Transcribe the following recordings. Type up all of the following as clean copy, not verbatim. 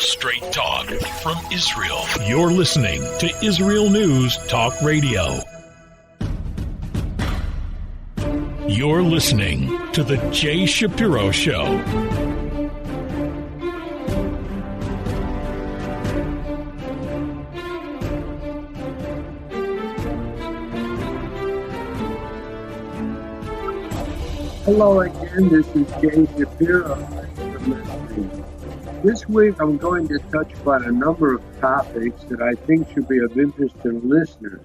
Straight talk from Israel. You're listening to Israel News Talk Radio. You're listening to The Jay Shapiro Show. Hello again, this is Jay Shapiro. Thanks for listening. This week I'm going to touch upon a number of topics that I think should be of interest to listeners.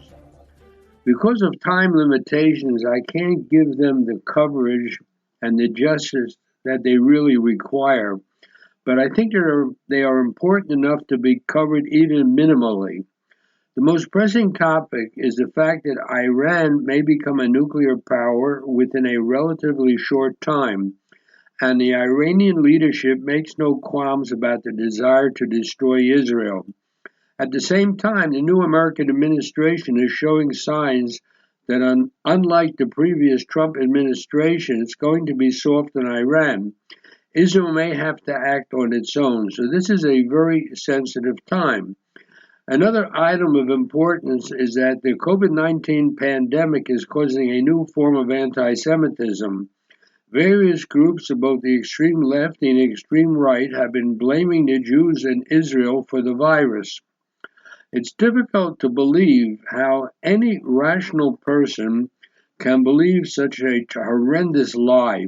Because of time limitations, I can't give them the coverage and the justice that they really require, but I think they are important enough to be covered even minimally. The most pressing topic is the fact that Iran may become a nuclear power within a relatively short time, and the Iranian leadership makes no qualms about the desire to destroy Israel. At the same time, the new American administration is showing signs that unlike the previous Trump administration, it's going to be soft on Iran. Israel may have to act on its own, so this is a very sensitive time. Another item of importance is that the COVID-19 pandemic is causing a new form of anti-Semitism. Various groups of both the extreme left and extreme right have been blaming the Jews in Israel for the virus. It's difficult to believe how any rational person can believe such a horrendous lie.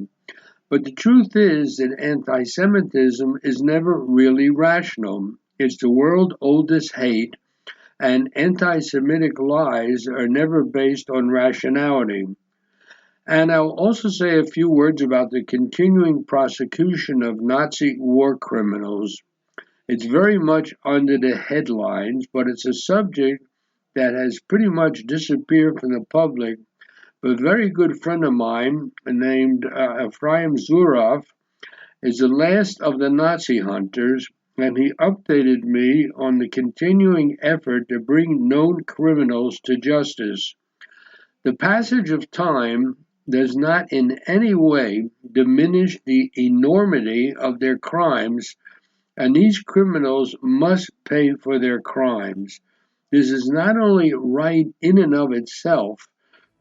But the truth is that anti-Semitism is never really rational. It's the world's oldest hate, and anti-Semitic lies are never based on rationality. And I'll also say a few words about the continuing prosecution of Nazi war criminals. It's very much under the headlines, but it's a subject that has pretty much disappeared from the public. But a very good friend of mine named Ephraim Zurov is the last of the Nazi hunters, and he updated me on the continuing effort to bring known criminals to justice. The passage of time does not in any way diminish the enormity of their crimes, and these criminals must pay for their crimes. This is not only right in and of itself,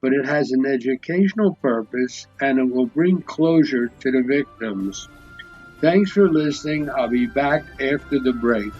but it has an educational purpose, and it will bring closure to the victims. Thanks for listening. I'll be back after the break.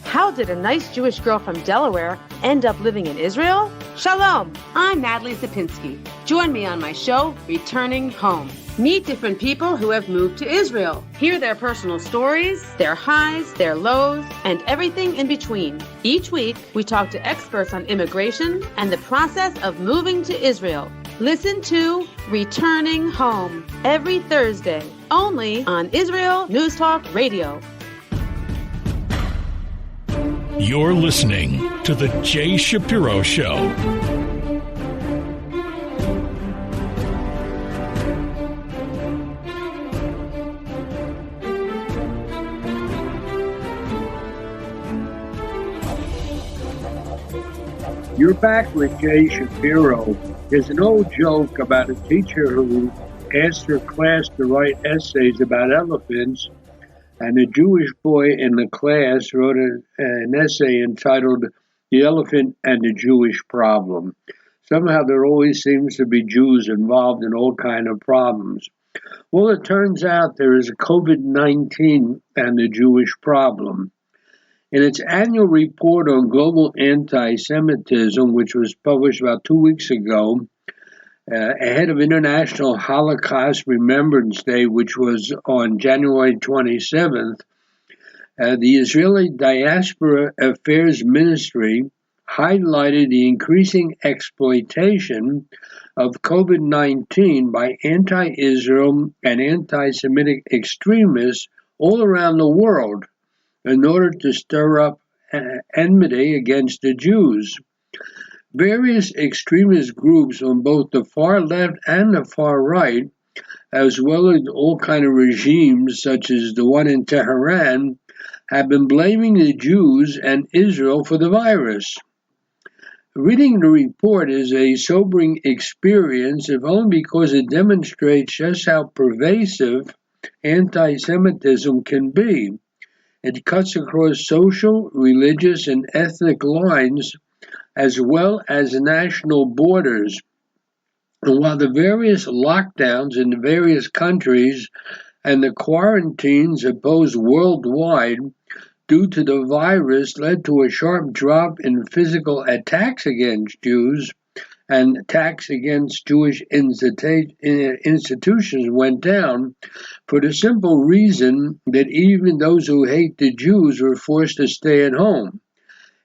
How did a nice Jewish girl from Delaware end up living in Israel? Shalom, I'm Natalie Sapinski. Join me on my show, Returning Home. Meet different people who have moved to Israel. Hear their personal stories, their highs, their lows, and everything in between. Each week, we talk to experts on immigration and the process of moving to Israel. Listen to Returning Home every Thursday, only on Israel News Talk Radio. You're listening to The Jay Shapiro Show. You're back with Jay Shapiro. There's an old joke about a teacher who asked her class to write essays about elephants, and a Jewish boy in the class wrote an essay entitled The Elephant and the Jewish Problem. Somehow there always seems to be Jews involved in all kinds of problems. Well, it turns out there is a COVID-19 and the Jewish problem. In its annual report on global anti-Semitism, which was published about 2 weeks ago, ahead of International Holocaust Remembrance Day, which was on January 27th, the Israeli Diaspora Affairs Ministry highlighted the increasing exploitation of COVID-19 by anti-Israel and anti-Semitic extremists all around the world in order to stir up enmity against the Jews. Various extremist groups on both the far left and the far right, as well as all kind of regimes such as the one in Tehran, have been blaming the Jews and Israel for the virus. Reading the report is a sobering experience, if only because it demonstrates just how pervasive anti-Semitism can be. It cuts across social, religious, and ethnic lines, as well as national borders. And while the various lockdowns in the various countries and the quarantines imposed worldwide due to the virus led to a sharp drop in physical attacks against Jews, and attacks against Jewish institutions went down, for the simple reason that even those who hate the Jews were forced to stay at home.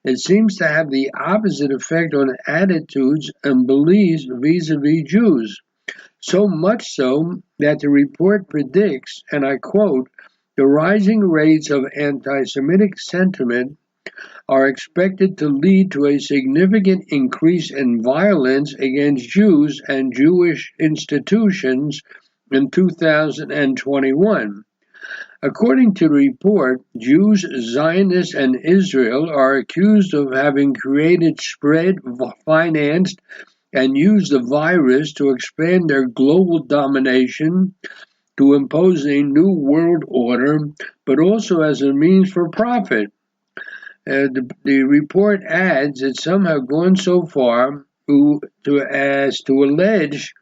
It seems to have the opposite effect on attitudes and beliefs vis-a-vis Jews. So much so that the report predicts, and I quote, the rising rates of anti-Semitic sentiment are expected to lead to a significant increase in violence against Jews and Jewish institutions in 2021. According to the report, Jews, Zionists, and Israel are accused of having created, spread, financed, and used the virus to expand their global domination, to impose a new world order, but also as a means for profit. The report adds it's somehow gone so far as to allege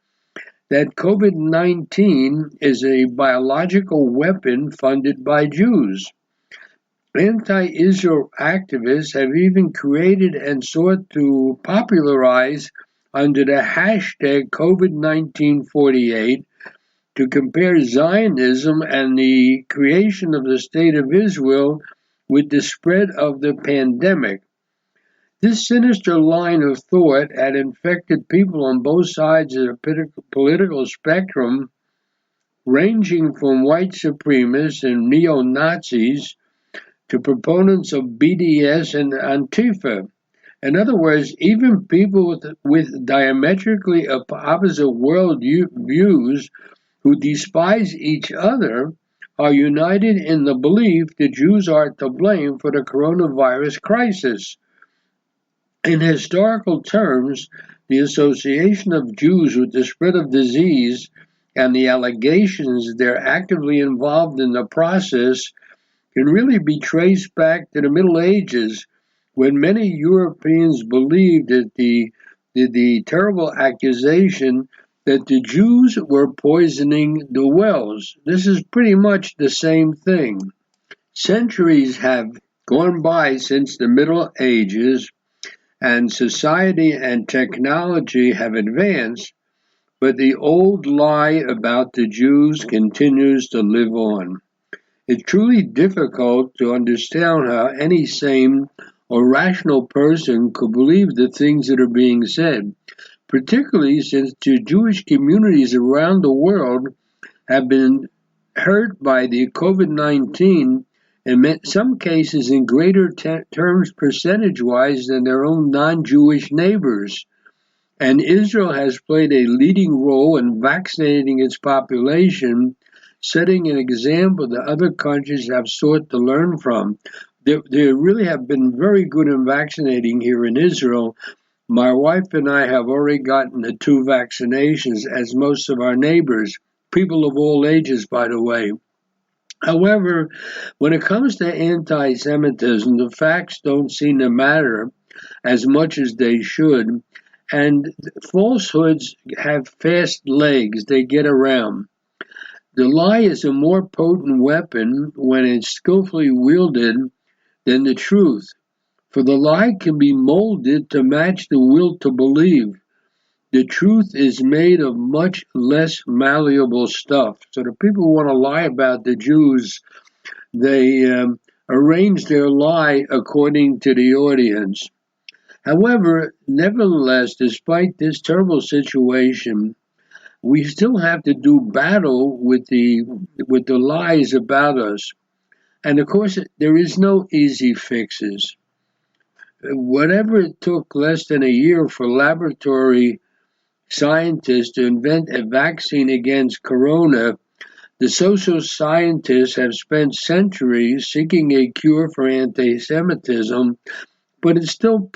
that COVID-19 is a biological weapon funded by Jews. Anti-Israel activists have even created and sought to popularize under the hashtag COVID-1948 to compare Zionism and the creation of the State of Israel with the spread of the pandemic. This sinister line of thought had infected people on both sides of the political spectrum, ranging from white supremacists and neo-Nazis to proponents of BDS and Antifa. In other words, even people with diametrically opposite world views who despise each other are united in the belief that Jews are to blame for the coronavirus crisis. In historical terms, the association of Jews with the spread of disease and the allegations they're actively involved in the process can really be traced back to the Middle Ages, when many Europeans believed that the terrible accusation that the Jews were poisoning the wells. This is pretty much the same thing. Centuries have gone by since the Middle Ages, and society and technology have advanced, but the old lie about the Jews continues to live on. It's truly difficult to understand how any sane or rational person could believe the things that are being said, particularly since the Jewish communities around the world have been hurt by the COVID-19, in some cases in greater terms percentage-wise than their own non-Jewish neighbors. And Israel has played a leading role in vaccinating its population, setting an example that other countries have sought to learn from. They really have been very good in vaccinating here in Israel. My wife and I have already gotten the 2 vaccinations, as most of our neighbors, people of all ages, by the way. However, when it comes to anti-Semitism, the facts don't seem to matter as much as they should, and falsehoods have fast legs. They get around. The lie is a more potent weapon when it's skillfully wielded than the truth, for the lie can be molded to match the will to believe. The truth is made of much less malleable stuff. So the people who want to lie about the Jews, they arrange their lie according to the audience. However, nevertheless, despite this terrible situation, we still have to do battle with the lies about us. And of course, there is no easy fixes. Whatever it took less than a year for laboratory scientists to invent a vaccine against corona, the social scientists have spent centuries seeking a cure for anti-Semitism, but it still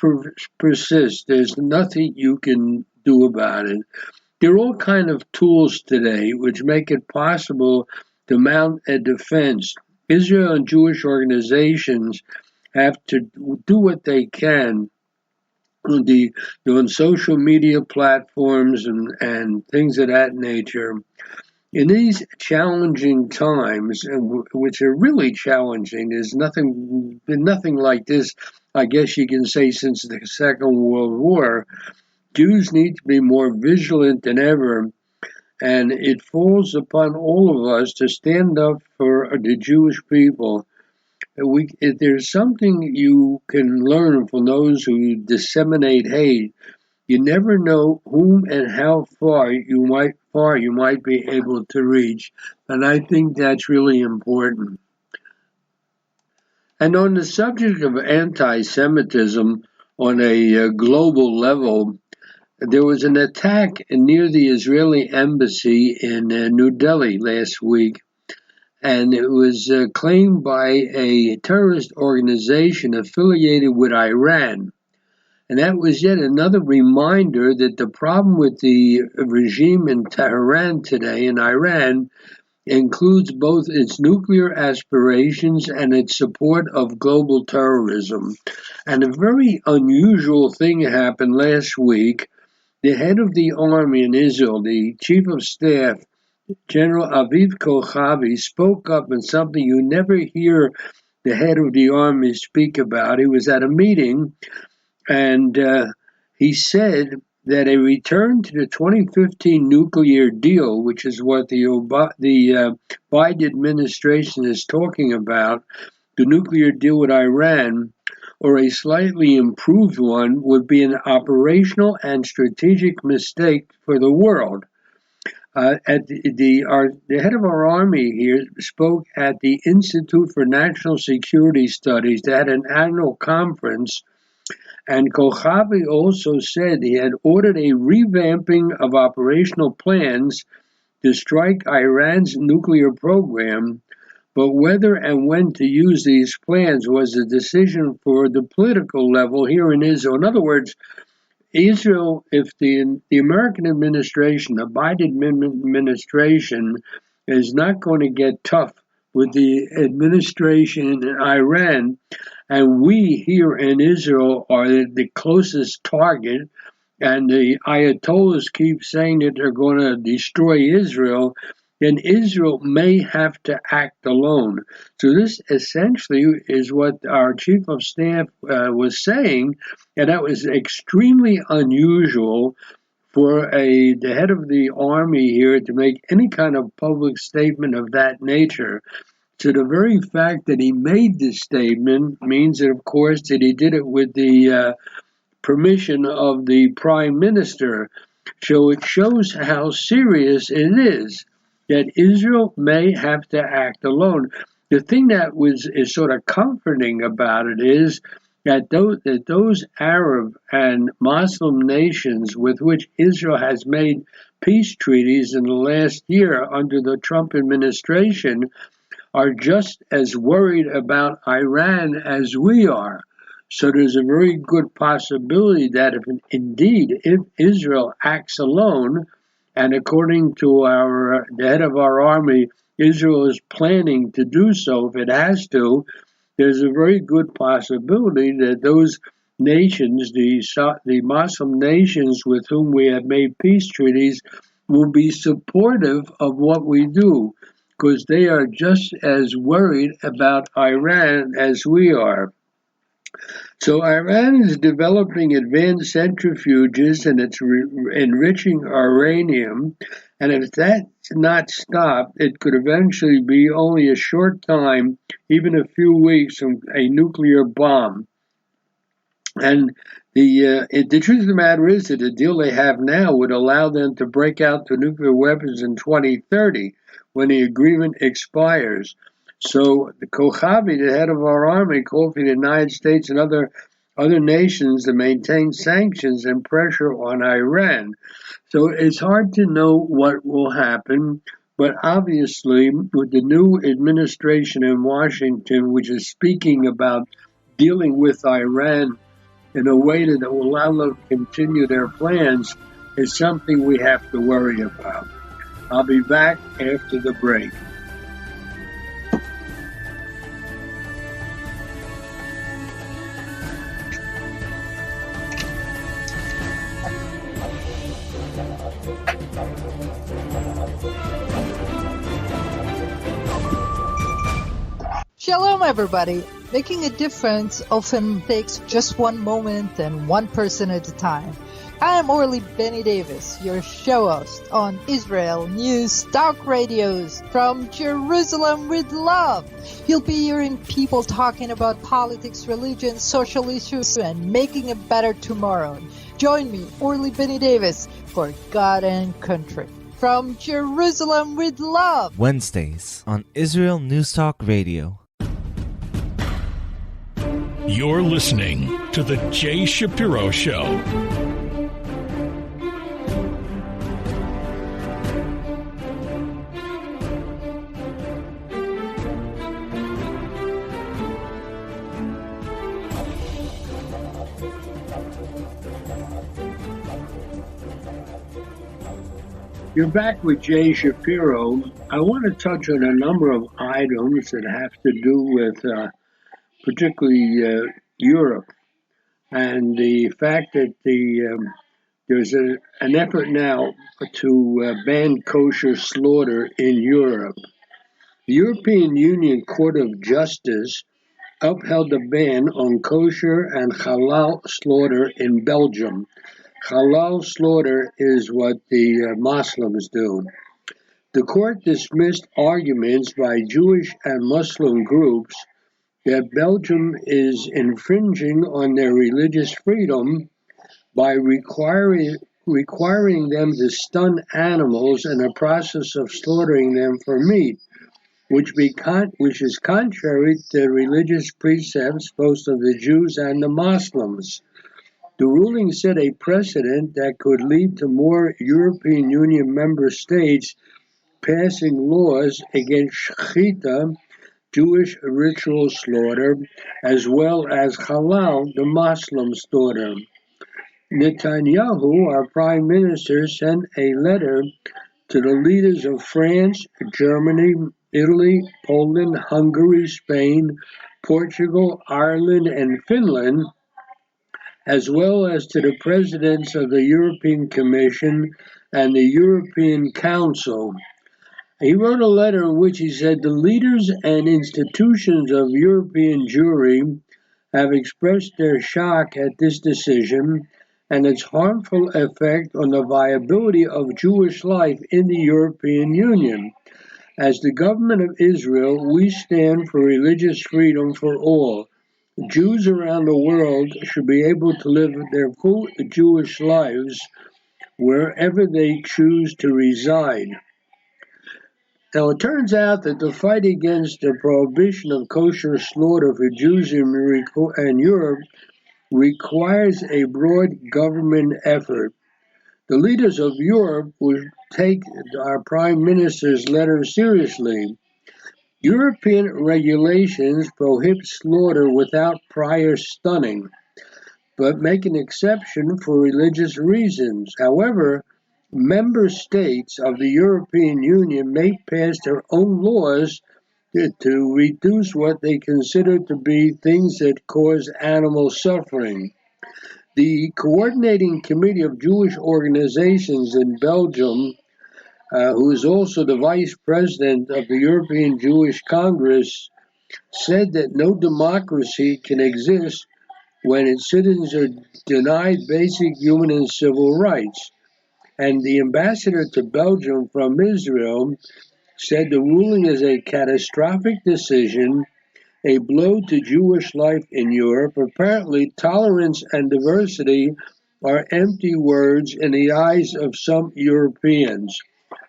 persists. There's nothing you can do about it. There are all kinds of tools today which make it possible to mount a defense. Israel and Jewish organizations have to do what they can on social media platforms and things of that nature. In these challenging times, which are really challenging, there's been nothing like this, I guess you can say, since the Second World War. Jews need to be more vigilant than ever, and it falls upon all of us to stand up for the Jewish people. If there's something you can learn from those who disseminate hate, you never know whom and how far you might be able to reach, and I think that's really important. And on the subject of anti-Semitism on a global level, there was an attack near the Israeli embassy in New Delhi last week, and it was claimed by a terrorist organization affiliated with Iran. And that was yet another reminder that the problem with the regime in Tehran today, in Iran, includes both its nuclear aspirations and its support of global terrorism. And a very unusual thing happened last week. The head of the army in Israel, the chief of staff, General Aviv Kochavi, spoke up in something you never hear the head of the army speak about. He was at a meeting, and he said that a return to the 2015 nuclear deal, which is what the Biden administration is talking about, the nuclear deal with Iran, or a slightly improved one, would be an operational and strategic mistake for the world. The head of our army here spoke at the Institute for National Security Studies. They had an annual conference, and Kochavi also said he had ordered a revamping of operational plans to strike Iran's nuclear program, but whether and when to use these plans was a decision for the political level here in Israel. In other words, Israel, if the American administration, the Biden administration, is not going to get tough with the administration in Iran, and we here in Israel are the closest target, and the Ayatollahs keep saying that they're going to destroy Israel, then Israel may have to act alone. So this essentially is what our chief of staff was saying, and that was extremely unusual for the head of the army here to make any kind of public statement of that nature. So the very fact that he made this statement means that, of course, that he did it with the permission of the prime minister. So it shows how serious it is that Israel may have to act alone. The thing that is sort of comforting about it is that those Arab and Muslim nations with which Israel has made peace treaties in the last year under the Trump administration are just as worried about Iran as we are. So there's a very good possibility that if Israel acts alone, and according to the head of our army, Israel is planning to do so if it has to, there's a very good possibility that those nations, the Muslim nations with whom we have made peace treaties, will be supportive of what we do, because they are just as worried about Iran as we are. So Iran is developing advanced centrifuges, and it's enriching uranium. And if that's not stopped, it could eventually be only a short time, even a few weeks, from a nuclear bomb. And the truth of the matter is that the deal they have now would allow them to break out the nuclear weapons in 2030, when the agreement expires. So the Kochavi, the head of our army, called for the United States and other other nations to maintain sanctions and pressure on Iran. So it's hard to know what will happen, but obviously, with the new administration in Washington, which is speaking about dealing with Iran in a way that will allow them to continue their plans, is something we have to worry about. I'll be back after the break. Shalom, everybody. Making a difference often takes just one moment and one person at a time. I am Orly Benny Davis, your show host on Israel News Talk Radios from Jerusalem with love. You'll be hearing people talking about politics, religion, social issues, and making a better tomorrow. Join me, Orly Benny Davis, for God and Country. From Jerusalem with love. Wednesdays on Israel News Talk Radio. You're listening to The Jay Shapiro Show. You're back with Jay Shapiro. I want to touch on a number of items that have to do with particularly Europe, and the fact that there's an effort now to ban kosher slaughter in Europe. The European Union Court of Justice upheld a ban on kosher and halal slaughter in Belgium. Halal slaughter is what the Muslims do. The court dismissed arguments by Jewish and Muslim groups that Belgium is infringing on their religious freedom by requiring them to stun animals in the process of slaughtering them for meat, which is contrary to religious precepts both of the Jews and the Muslims. The ruling set a precedent that could lead to more European Union member states passing laws against shechita, Jewish ritual slaughter, as well as halal, the Muslim slaughter. Netanyahu, our prime minister, sent a letter to the leaders of France, Germany, Italy, Poland, Hungary, Spain, Portugal, Ireland, and Finland, as well as to the presidents of the European Commission and the European Council. He wrote a letter in which he said the leaders and institutions of European Jewry have expressed their shock at this decision and its harmful effect on the viability of Jewish life in the European Union. As the government of Israel, we stand for religious freedom for all. Jews around the world should be able to live their full Jewish lives wherever they choose to reside. Now, it turns out that the fight against the prohibition of kosher slaughter for Jews in Europe requires a broad government effort. The leaders of Europe will take our Prime Minister's letter seriously. European regulations prohibit slaughter without prior stunning, but make an exception for religious reasons. However, member states of the European Union may pass their own laws to reduce what they consider to be things that cause animal suffering. The Coordinating Committee of Jewish Organizations in Belgium, who is also the vice president of the European Jewish Congress, said that no democracy can exist when its citizens are denied basic human and civil rights. And the ambassador to Belgium from Israel said the ruling is a catastrophic decision, a blow to Jewish life in Europe. Apparently, tolerance and diversity are empty words in the eyes of some Europeans.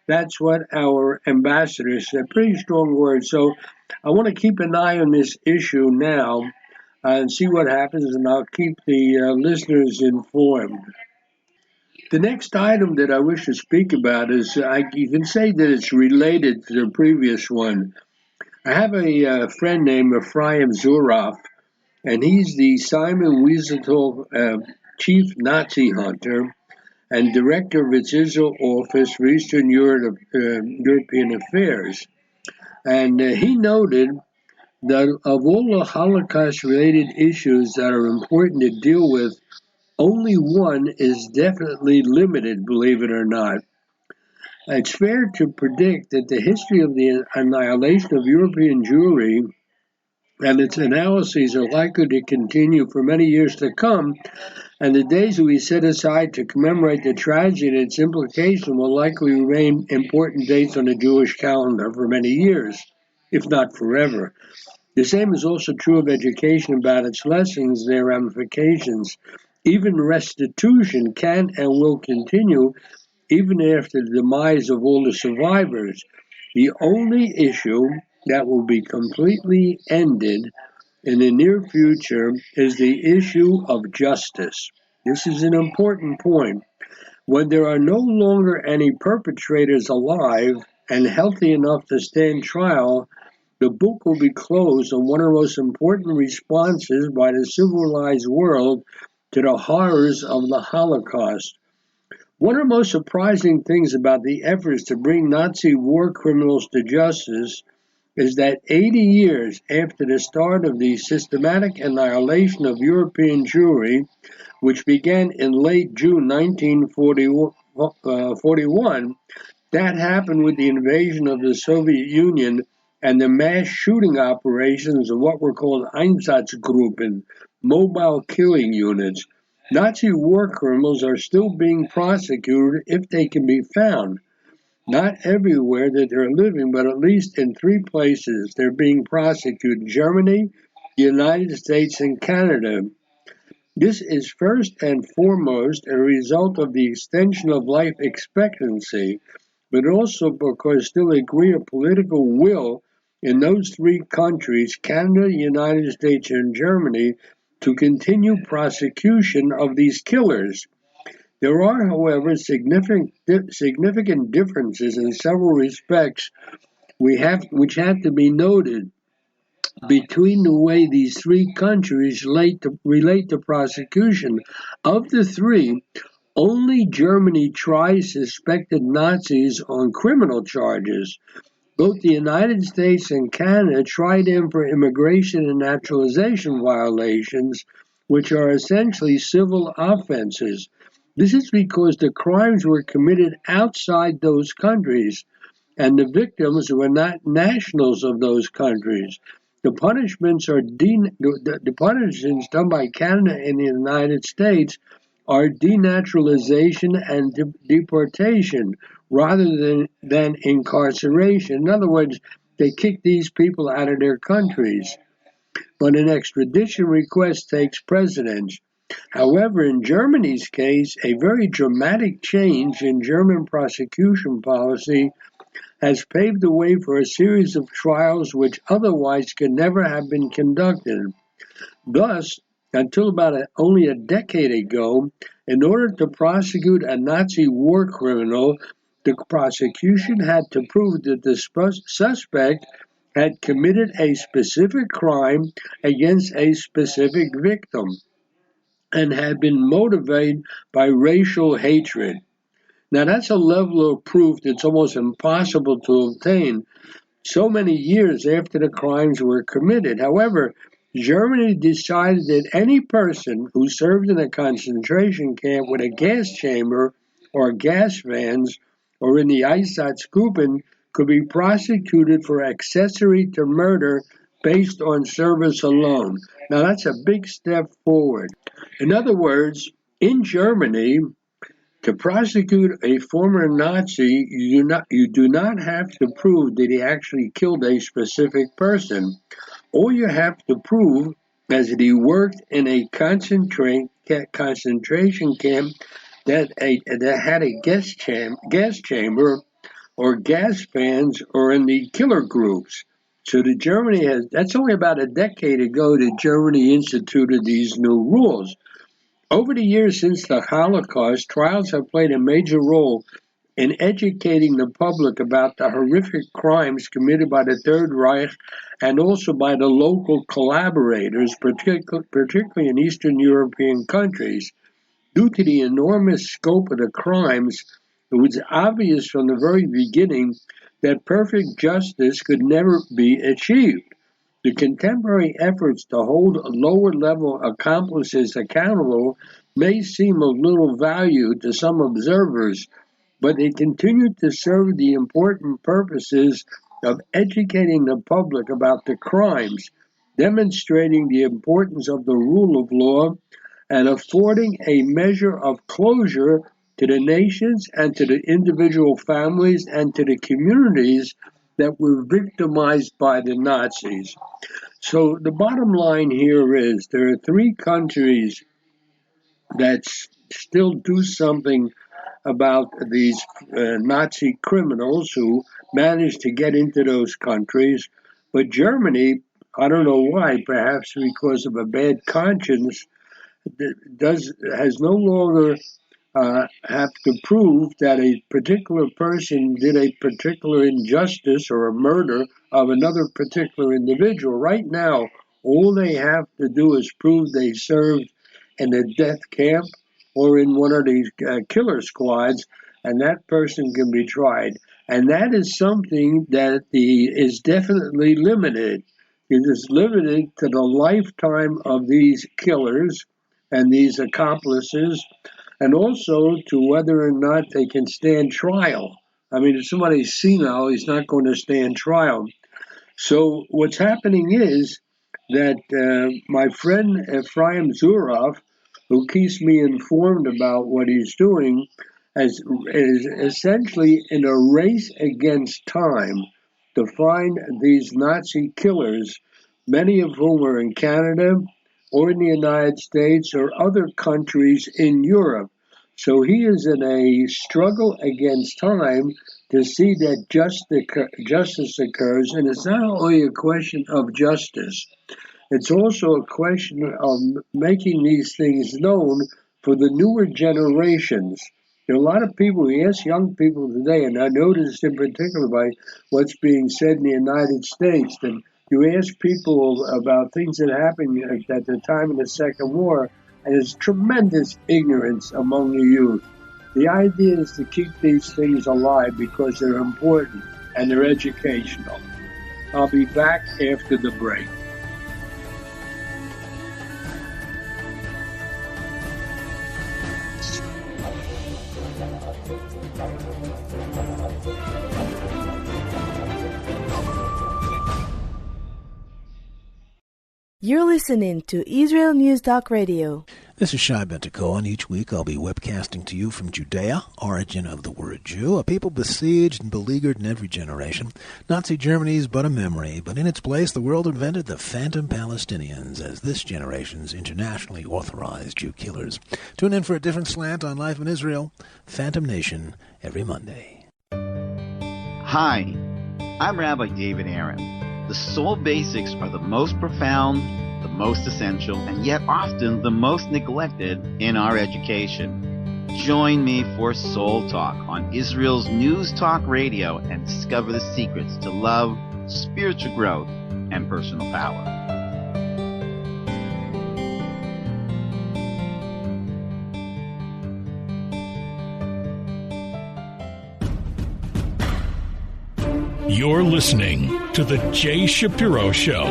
That's what our ambassador said. Pretty strong words. So I want to keep an eye on this issue now. and see what happens, and I'll keep the listeners informed. The next item that I wish to speak about is you can say that it's related to the previous one. I have a friend named Ephraim Zuroff, and he's the Simon Wiesenthal chief Nazi hunter and director of its Israel office for Eastern European affairs. And he noted that of all the Holocaust-related issues that are important to deal with, only one is definitely limited, believe it or not. It's fair to predict that the history of the annihilation of European Jewry and its analyses are likely to continue for many years to come, and the days that we set aside to commemorate the tragedy and its implication will likely remain important dates on the Jewish calendar for many years, if not forever. The same is also true of education about its lessons and their ramifications. Even restitution can and will continue even after the demise of all the survivors. The only issue that will be completely ended in the near future is the issue of justice. This is an important point. When there are no longer any perpetrators alive and healthy enough to stand trial, the book will be closed on one of the most important responses by the civilized world to the horrors of the Holocaust. One of the most surprising things about the efforts to bring Nazi war criminals to justice is that 80 years after the start of the systematic annihilation of European Jewry, which began in late June 1941, that happened with the invasion of the Soviet Union and the mass shooting operations of what were called Einsatzgruppen, mobile killing units. Nazi war criminals are still being prosecuted if they can be found. Not everywhere that they're living, but at least in 3 places they're being prosecuted: Germany, the United States, and Canada. This is first and foremost a result of the extension of life expectancy, but also because still a degree of political will in those 3 countries, Canada, the United States, and Germany, to continue prosecution of these killers. There are, however, significant differences in several respects which have to be noted between the way these 3 countries relate to prosecution. Of the 3, only Germany tries suspected Nazis on criminal charges. Both the United States and Canada tried them for immigration and naturalization violations, which are essentially civil offenses. This is because the crimes were committed outside those countries, and the victims were not nationals of those countries. The punishments done by Canada and the United States are denaturalization and deportation rather than incarceration. In other words, they kick these people out of their countries. But an extradition request takes precedence. However, in Germany's case, a very dramatic change in German prosecution policy has paved the way for a series of trials which otherwise could never have been conducted. Thus, until about only a decade ago, in order to prosecute a Nazi war criminal, the prosecution had to prove that the suspect had committed a specific crime against a specific victim and had been motivated by racial hatred. Now, that's a level of proof that's almost impossible to obtain so many years after the crimes were committed. However, Germany decided that any person who served in a concentration camp with a gas chamber or gas vans or in the Einsatzgruppen could be prosecuted for accessory to murder based on service alone. Now, that's a big step forward. In other words, in Germany, to prosecute a former Nazi, you do not have to prove that he actually killed a specific person. All you have to prove is that he worked in a concentration camp that had a gas chamber or gas fans or in the killer groups. So that's only about a decade ago that Germany instituted these new rules. Over the years since the Holocaust, trials have played a major role in educating the public about the horrific crimes committed by the Third Reich and also by the local collaborators, particularly in Eastern European countries. Due to the enormous scope of the crimes, it was obvious from the very beginning that perfect justice could never be achieved. The contemporary efforts to hold lower-level accomplices accountable may seem of little value to some observers, but they continue to serve the important purposes of educating the public about the crimes, demonstrating the importance of the rule of law, and affording a measure of closure to the nations and to the individual families and to the communities that were victimized by the Nazis. So the bottom line here is there are three countries that still do something about these Nazi criminals who managed to get into those countries. But Germany, I don't know why, perhaps because of a bad conscience, has no longer have to prove that a particular person did a particular injustice or a murder of another particular individual. Right now, all they have to do is prove they served in a death camp or in one of these killer squads, and that person can be tried. And that is something that is definitely limited. It is limited to the lifetime of these killers and these accomplices, and also to whether or not they can stand trial. I mean, if somebody's senile, he's not going to stand trial. So what's happening is that my friend Ephraim Zurov, who keeps me informed about what he's doing, is essentially in a race against time to find these Nazi killers, many of whom are in Canada or in the United States or other countries in Europe. So he is in a struggle against time to see that justice occurs. And it's not only a question of justice, it's also a question of making these things known for the newer generations. There are a lot of people, we ask young people today, and I noticed in particular by what's being said in the United States, that you ask people about things that happened at the time of the Second War, and there's tremendous ignorance among the youth. The idea is to keep these things alive because they're important and they're educational. I'll be back after the break. You're listening to Israel News Talk Radio. This is Shai Bentako, and each week I'll be webcasting to you from Judea, origin of the word Jew, a people besieged and beleaguered in every generation. Nazi Germany is but a memory, but in its place the world invented the phantom Palestinians as this generation's internationally authorized Jew killers. Tune in for a different slant on life in Israel, Phantom Nation, every Monday. Hi, I'm Rabbi David Aaron. The soul basics are the most profound, the most essential, and yet often the most neglected in our education. Join me for Soul Talk on Israel's News Talk Radio and discover the secrets to love, spiritual growth, and personal power. You're listening to The Jay Shapiro Show.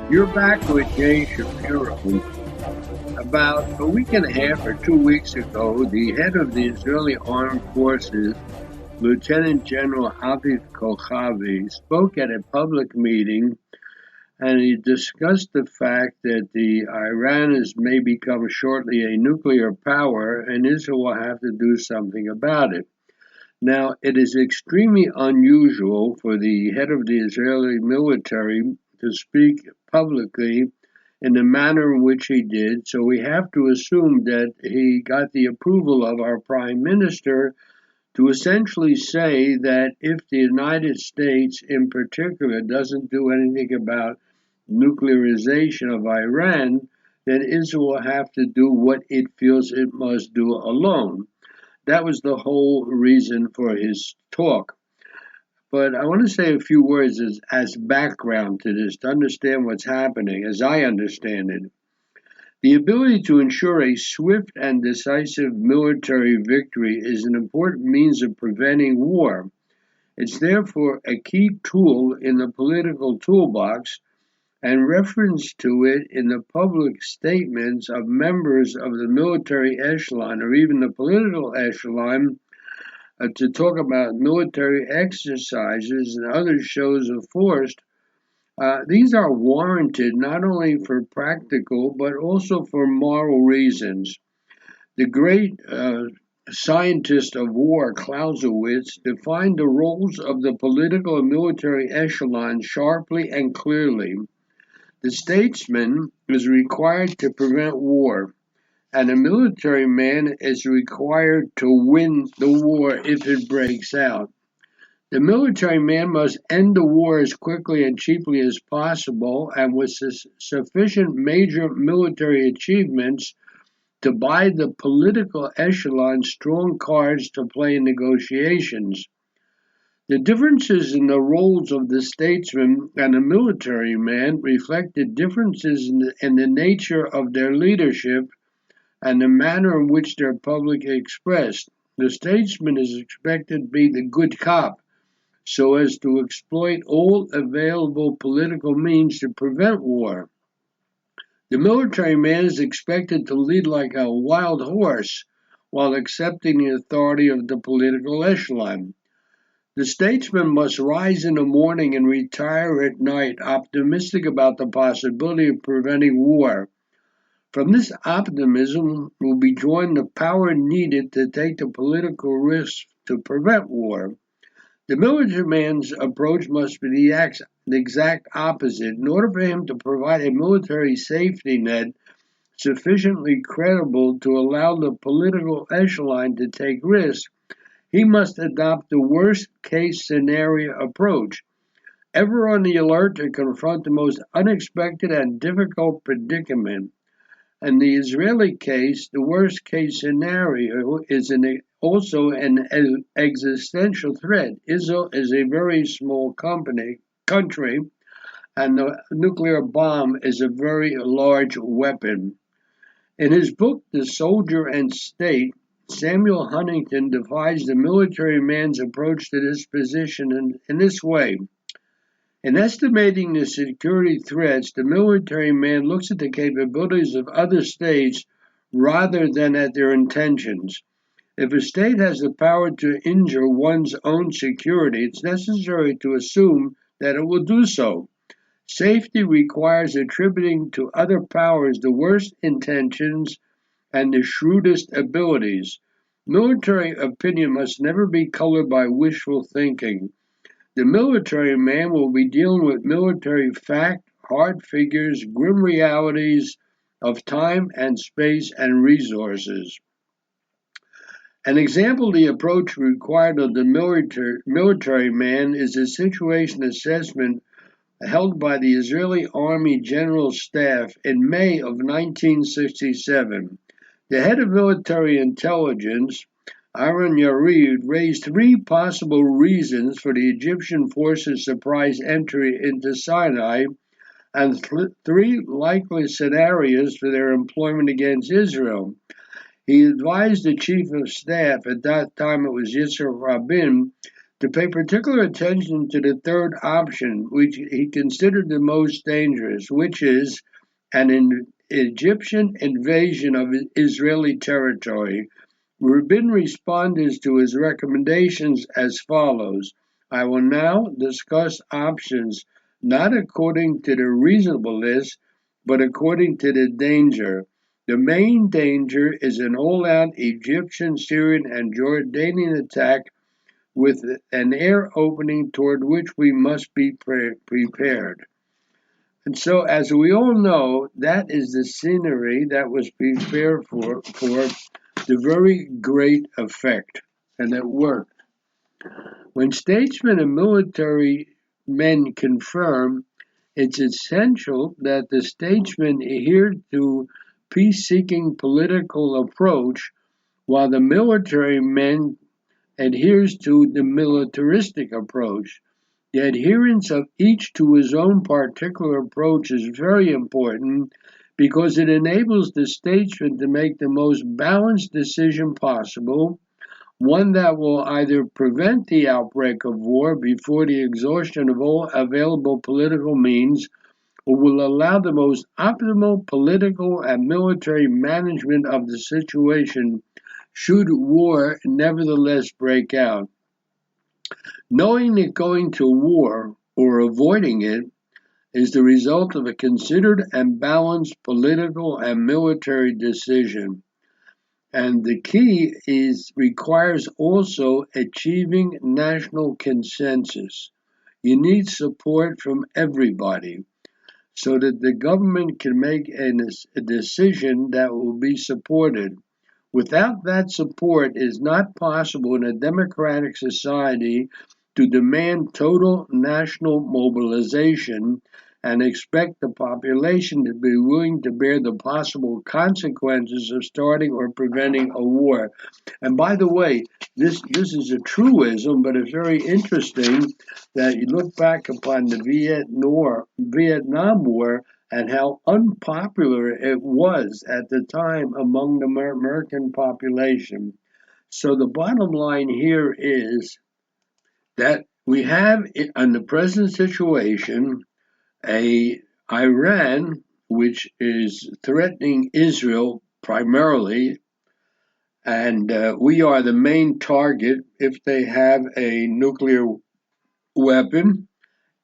You're back with Jay Shapiro. About a week and a half or 2 weeks ago, the head of the Israeli Armed Forces, Lieutenant General Aviv Kochavi, spoke at a public meeting, and he discussed the fact that Iran may become shortly a nuclear power, and Israel will have to do something about it. Now, it is extremely unusual for the head of the Israeli military to speak publicly in the manner in which he did. So we have to assume that he got the approval of our prime minister to essentially say that if the United States in particular doesn't do anything about nuclearization of Iran, then Israel will have to do what it feels it must do alone. That was the whole reason for his talk. But I want to say a few words as background to this to understand what's happening, as I understand it. The ability to ensure a swift and decisive military victory is an important means of preventing war. It's therefore a key tool in the political toolbox, and reference to it in the public statements of members of the military echelon or even the political echelon to talk about military exercises and other shows of force. These are warranted not only for practical but also for moral reasons. The great scientist of war, Clausewitz, defined the roles of the political and military echelon sharply and clearly. The statesman is required to prevent war, and a military man is required to win the war if it breaks out. The military man must end the war as quickly and cheaply as possible and with sufficient major military achievements to buy the political echelon strong cards to play in negotiations. The differences in the roles of the statesman and the military man reflect the differences in the nature of their leadership and the manner in which they're publicly expressed. The statesman is expected to be the good cop, so as to exploit all available political means to prevent war. The military man is expected to lead like a wild horse while accepting the authority of the political echelon. The statesman must rise in the morning and retire at night, optimistic about the possibility of preventing war. From this optimism will be drawn the power needed to take the political risks to prevent war. The military man's approach must be the exact opposite. In order for him to provide a military safety net sufficiently credible to allow the political echelon to take risks, he must adopt the worst-case scenario approach, ever on the alert to confront the most unexpected and difficult predicament. In the Israeli case, the worst-case scenario is also an existential threat. Israel is a very small country, and the nuclear bomb is a very large weapon. In his book, The Soldier and State, Samuel Huntington defines the military man's approach to this position in this way. In estimating the security threats, the military man looks at the capabilities of other states rather than at their intentions. If a state has the power to injure one's own security, it's necessary to assume that it will do so. Safety requires attributing to other powers the worst intentions and the shrewdest abilities. Military opinion must never be colored by wishful thinking. The military man will be dealing with military fact, hard figures, grim realities of time and space and resources. An example of the approach required of the military man is a situation assessment held by the Israeli Army General Staff in May of 1967. The head of military intelligence, Aaron Yarid, raised three possible reasons for the Egyptian forces' surprise entry into Sinai and three likely scenarios for their employment against Israel. He advised the chief of staff, at that time it was Yitzhak Rabin, to pay particular attention to the third option, which he considered the most dangerous, which is an Egyptian invasion of Israeli territory. Rabin responded to his recommendations as follows. I will now discuss options not according to the reasonableness, but according to the danger. The main danger is an all-out Egyptian, Syrian, and Jordanian attack with an air opening toward which we must be prepared. And so, as we all know, that is the scenery that was prepared for the very great effect, and it worked. When statesmen and military men confirm, it's essential that the statesman adhere to peace-seeking political approach, while the military man adheres to the militaristic approach. The adherence of each to his own particular approach is very important because it enables the statesman to make the most balanced decision possible, one that will either prevent the outbreak of war before the exhaustion of all available political means or will allow the most optimal political and military management of the situation should war nevertheless break out. Knowing that going to war or avoiding it is the result of a considered and balanced political and military decision. And the key requires also achieving national consensus. You need support from everybody so that the government can make a decision that will be supported. Without that support, it is not possible in a democratic society to demand total national mobilization and expect the population to be willing to bear the possible consequences of starting or preventing a war. And by the way, this is a truism, but it's very interesting that you look back upon the Vietnam War and how unpopular it was at the time among the American population. So the bottom line here is that we have in the present situation Iran, which is threatening Israel primarily, and we are the main target if they have a nuclear weapon,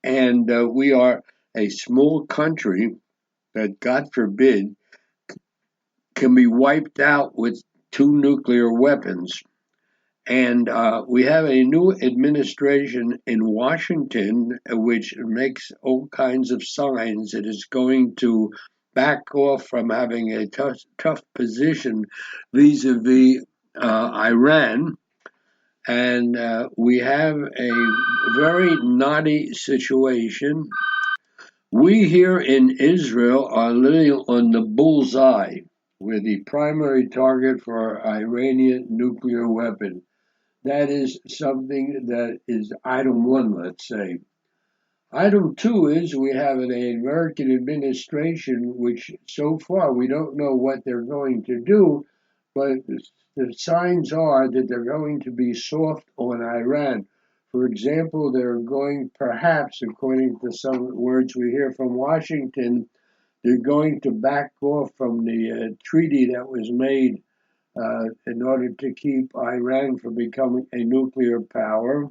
and we are a small country that, God forbid, can be wiped out with 2 nuclear weapons. And we have a new administration in Washington, which makes all kinds of signs that it's going to back off from having a tough position vis-a-vis Iran. And we have a very knotty situation. We here in Israel are living on the bullseye. We're the primary target for Iranian nuclear weapon. That is something that is item 1, let's say. Item 2 is we have an American administration which so far we don't know what they're going to do, but the signs are that they're going to be soft on Iran. For example, they're going, perhaps, according to some words we hear from Washington, they're going to back off from the treaty that was made in order to keep Iran from becoming a nuclear power.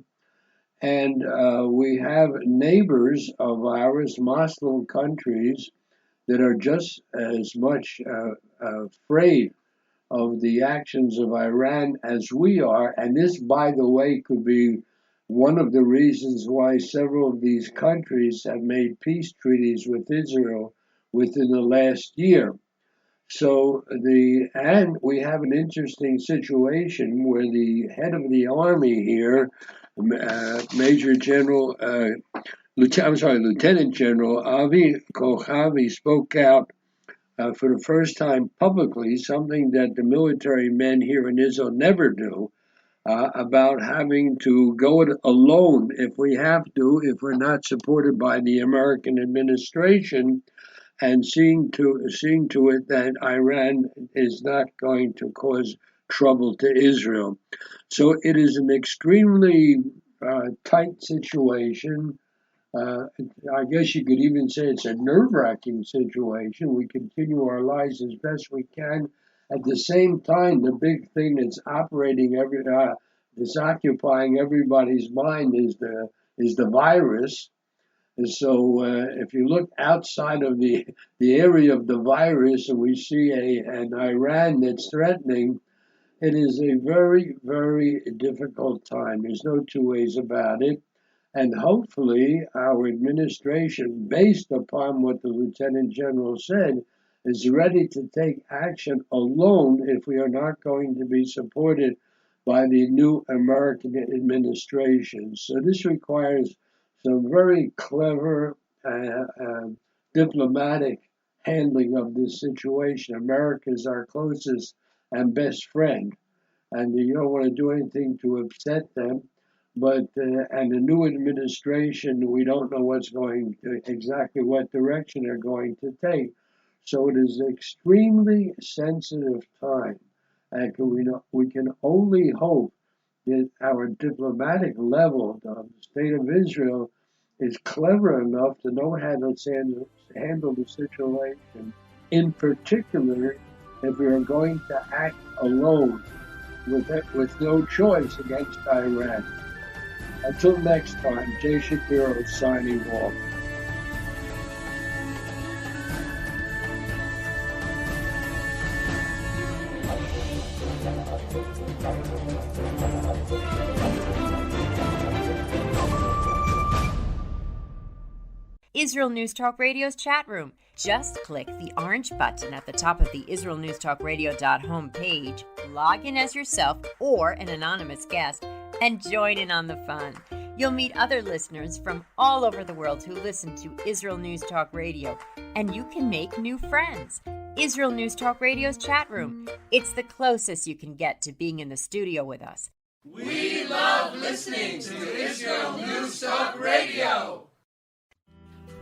And we have neighbors of ours, Muslim countries, that are just as much afraid of the actions of Iran as we are. And this, by the way, could be one of the reasons why several of these countries have made peace treaties with Israel within the last year. So and we have an interesting situation where the head of the army here, Lieutenant General Avi Kochavi, spoke out for the first time publicly, something that the military men here in Israel never do, about having to go it alone if we have to, if we're not supported by the American administration, and seeing to it that Iran is not going to cause trouble to Israel. So it is an extremely tight situation. I guess you could even say it's a nerve-wracking situation. We continue our lives as best we can. At the same time, the big thing that's that's occupying everybody's mind is the virus. And so if you look outside of the area of the virus and we see an Iran that's threatening, it is a very, very difficult time. There's no two ways about it. And hopefully our administration, based upon what the Lieutenant General said, is ready to take action alone if we are not going to be supported by the new American administration. So this requires some very clever diplomatic handling of this situation. America is our closest and best friend, and you don't want to do anything to upset them. But and the new administration, we don't know exactly what direction they're going to take. So it is an extremely sensitive time, and we can only hope that our diplomatic level of the state of Israel is clever enough to know how to handle the situation, in particular if we are going to act alone with no choice against Iran. Until next time, Jay Shapiro signing off. Israel News Talk Radio's chat room. Just click the orange button at the top of the IsraelNewsTalkRadio.home page, log in as yourself or an anonymous guest, and join in on the fun. You'll meet other listeners from all over the world who listen to Israel News Talk Radio, and you can make new friends. Israel News Talk Radio's chat room. It's the closest you can get to being in the studio with us. We love listening to Israel News Talk Radio.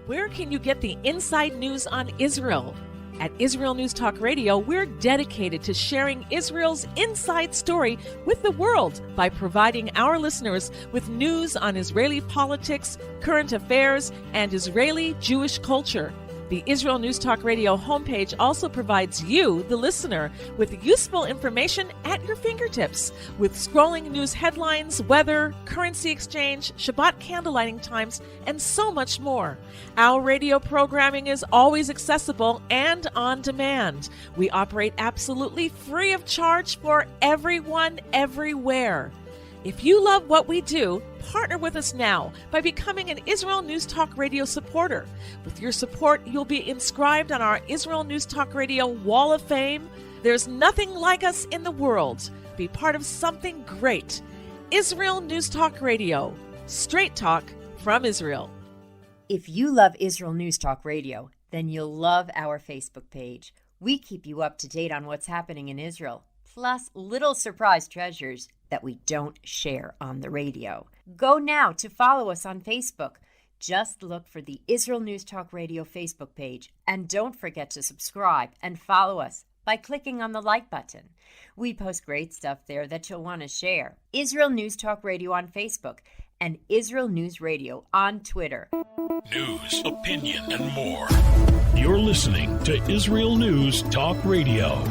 Where can you get the inside news on Israel? At Israel News Talk Radio, we're dedicated to sharing Israel's inside story with the world by providing our listeners with news on Israeli politics, current affairs, and Israeli Jewish culture. The Israel News Talk Radio homepage also provides you, the listener, with useful information at your fingertips, with scrolling news headlines, weather, currency exchange, Shabbat candlelighting times, and so much more. Our radio programming is always accessible and on demand. We operate absolutely free of charge for everyone, everywhere. If you love what we do, partner with us now by becoming an Israel News Talk Radio supporter. With your support, you'll be inscribed on our Israel News Talk Radio Wall of Fame. There's nothing like us in the world. Be part of something great. Israel News Talk Radio. Straight talk from Israel. If you love Israel News Talk Radio, then you'll love our Facebook page. We keep you up to date on what's happening in Israel, plus little surprise treasures that we don't share on the radio. Go now to follow us on Facebook. Just look for the Israel News Talk Radio Facebook page, and don't forget to subscribe and follow us by clicking on the like button. We post great stuff there that you'll want to share. Israel News Talk Radio on Facebook and Israel News Radio on Twitter. News, opinion, and more. You're listening to Israel News Talk Radio.